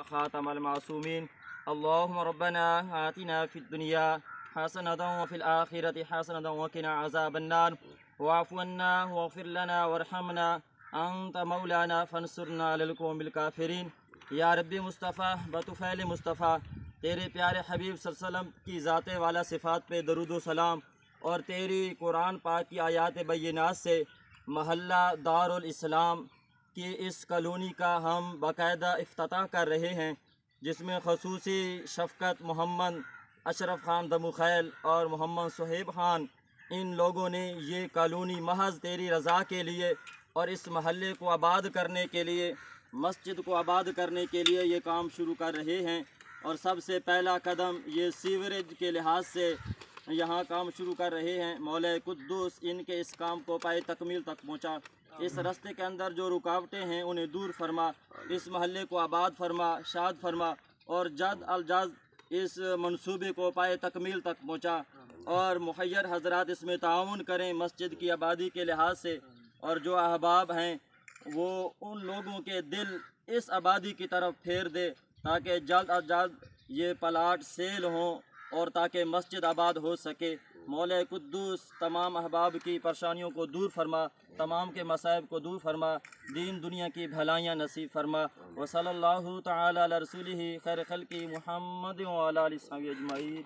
خاتم المعصومين اللهم ربنا آتنا في الدنيا حسنة وفي الآخرة حسنة وقنا عذاب النار واعف عنا واغفر لنا وارحمنا أنت مولانا فانصرنا على القوم الكافرين۔ یا رب مصطفیٰ بطفیل مصطفیٰ تیرے پیارے حبیب صلی اللہ علیہ وسلم کی ذات والا صفات پہ درود و سلام، اور تیری قرآن پاک کی آیات بینات سے محلہ دارالاسلام کی اس کالونی کا ہم باقاعدہ افتتاح کر رہے ہیں، جس میں خصوصی شفقت محمد اشرف خان دموخیل اور محمد صہیب خان، ان لوگوں نے یہ کالونی محض تیری رضا کے لیے اور اس محلے کو آباد کرنے کے لیے، مسجد کو آباد کرنے کے لیے یہ کام شروع کر رہے ہیں۔ اور سب سے پہلا قدم یہ سیوریج کے لحاظ سے یہاں کام شروع کر رہے ہیں۔ مولا قدوس ان کے اس کام کو پائے تکمیل تک پہنچا، اس راستے کے اندر جو رکاوٹیں ہیں انہیں دور فرما، اس محلے کو آباد فرما، شاد فرما، اور جلد از جلد اس منصوبے کو پائے تکمیل تک پہنچا، اور مخیر حضرات اس میں تعاون کریں مسجد کی آبادی کے لحاظ سے، اور جو احباب ہیں وہ ان لوگوں کے دل اس آبادی کی طرف پھیر دے تاکہ جلد از جلد یہ پلاٹ سیل ہوں اور تاکہ مسجد آباد ہو سکے۔ مولا قدوس تمام احباب کی پریشانیوں کو دور فرما، تمام کے مصائب کو دور فرما، دین دنیا کی بھلائیاں نصیب فرما۔ وصلی اللہ تعالی علی رسولہ خیر خلقہ محمد وعلی آلہ وصحبہ اجمعین۔